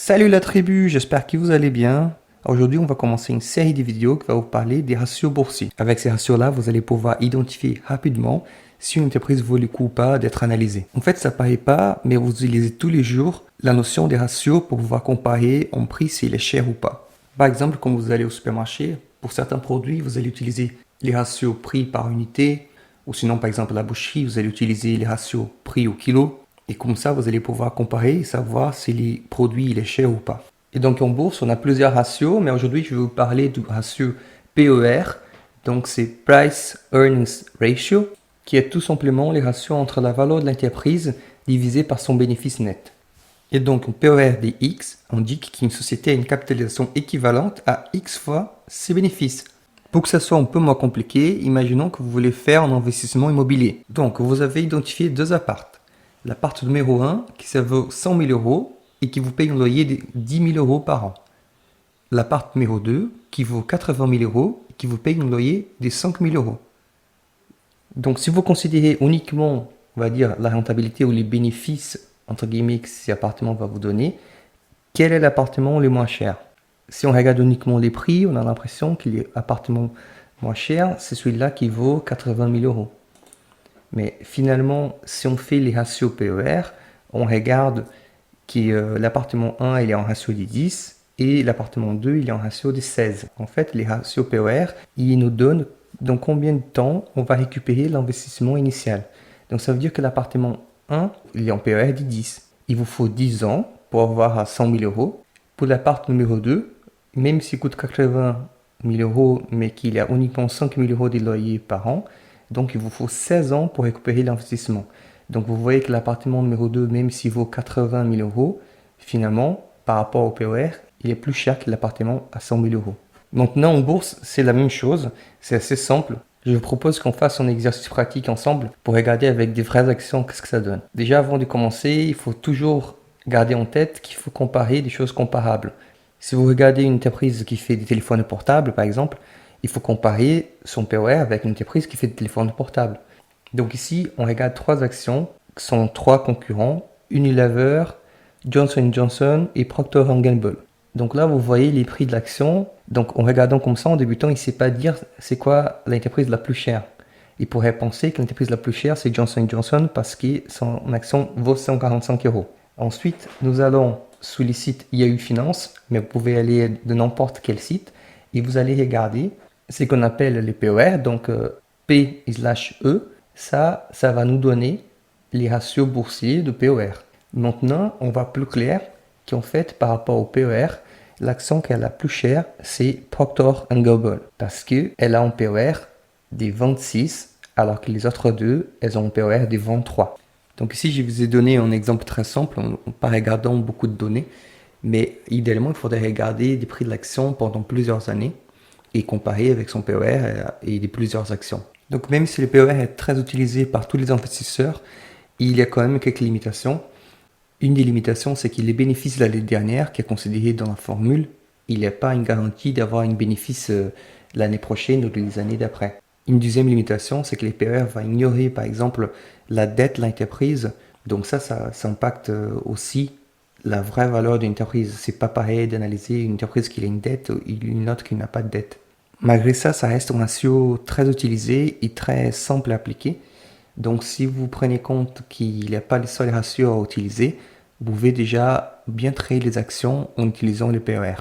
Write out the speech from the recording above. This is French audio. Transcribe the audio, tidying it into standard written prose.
Salut la tribu, j'espère que vous allez bien. Aujourd'hui, on va commencer une série de vidéos qui va vous parler des ratios boursiers. Avec ces ratios-là, vous allez pouvoir identifier rapidement si une entreprise vaut le coup ou pas d'être analysée. En fait, ça paraît pas, mais vous utilisez tous les jours la notion des ratios pour pouvoir comparer en prix s'il est cher ou pas. Par exemple, quand vous allez au supermarché, pour certains produits, vous allez utiliser les ratios prix par unité, ou sinon, par exemple, à la boucherie, vous allez utiliser les ratios prix au kilo. Et comme ça, vous allez pouvoir comparer et savoir si les produits il est cher ou pas. Et donc en bourse, on a plusieurs ratios, mais aujourd'hui, je vais vous parler du ratio PER. Donc c'est Price Earnings Ratio, qui est tout simplement les ratios entre la valeur de l'entreprise divisé par son bénéfice net. Et donc un PER de X indique qu'une société a une capitalisation équivalente à X fois ses bénéfices. Pour que ça soit un peu moins compliqué, imaginons que vous voulez faire un investissement immobilier. Donc vous avez identifié deux apparts. L'appart numéro 1 qui ça vaut 100 000 euros et qui vous paye un loyer de 10 000 euros par an. L'appart numéro 2 qui vaut 80 000 euros et qui vous paye un loyer de 5 000 euros. Donc si vous considérez uniquement, on va dire, la rentabilité ou les bénéfices, entre guillemets, que cet appartement va vous donner, quel est l'appartement le moins cher? Si on regarde uniquement les prix, on a l'impression que l'appartement moins cher, c'est celui-là qui vaut 80 000 euros. Mais finalement, si on fait les ratios PER, on regarde que l'appartement 1 il est en ratio de 10 et l'appartement 2 il est en ratio de 16. En fait, les ratios PER, ils nous donnent dans combien de temps on va récupérer l'investissement initial. Donc ça veut dire que l'appartement 1 il est en PER de 10. Il vous faut 10 ans pour avoir à 100 000 euros. Pour l'appart numéro 2, même s'il coûte 80 000 euros, mais qu'il a uniquement 5 000 euros de loyer par an, donc il vous faut 16 ans pour récupérer l'investissement. Donc vous voyez que l'appartement numéro 2, même s'il vaut 80 000 euros, finalement, par rapport au PER, il est plus cher que l'appartement à 100 000 euros. Maintenant, en bourse, c'est la même chose. C'est assez simple. Je vous propose qu'on fasse un exercice pratique ensemble pour regarder avec des vraies actions qu'est-ce que ça donne. Déjà, avant de commencer, il faut toujours garder en tête qu'il faut comparer des choses comparables. Si vous regardez une entreprise qui fait des téléphones portables, par exemple, il faut comparer son PER avec une entreprise qui fait des téléphones portables. Donc ici, on regarde trois actions, qui sont trois concurrents, Unilever, Johnson & Johnson et Procter & Gamble. Donc là, vous voyez les prix de l'action. Donc en regardant comme ça, en débutant, il ne sait pas dire c'est quoi l'entreprise la plus chère. Il pourrait penser que l'entreprise la plus chère, c'est Johnson & Johnson parce que son action vaut 145 euros. Ensuite, nous allons sous les sites Yahoo Finance, mais vous pouvez aller de n'importe quel site et vous allez regarder ce qu'on appelle les PER, donc P/E, ça va nous donner les ratios boursiers de PER. Maintenant, on va plus clair qu'en fait, par rapport au PER, l'action qui est la plus chère, c'est Procter & Gamble, parce qu'elle a un PER des 26, alors que les autres deux, elles ont un PER des 23. Donc ici, je vous ai donné un exemple très simple, en pas regardant beaucoup de données, mais idéalement, il faudrait regarder les prix de l'action pendant plusieurs années et comparer avec son PER et de plusieurs actions. Donc même si le PER est très utilisé par tous les investisseurs, il y a quand même quelques limitations. Une des limitations, c'est que les bénéfices de l'année dernière, qui est considéré dans la formule, il n'y a pas une garantie d'avoir un bénéfice l'année prochaine ou les années d'après. Une deuxième limitation, c'est que les PER vont ignorer par exemple la dette de l'entreprise. Donc ça impacte aussi la vraie valeur d'une entreprise. C'est pas pareil d'analyser une entreprise qui a une dette et une autre qui n'a pas de dette. Malgré ça, ça reste un ratio très utilisé et très simple à appliquer. Donc si vous prenez compte qu'il n'y a pas le seul ratio à utiliser, vous pouvez déjà bien traiter les actions en utilisant le PER.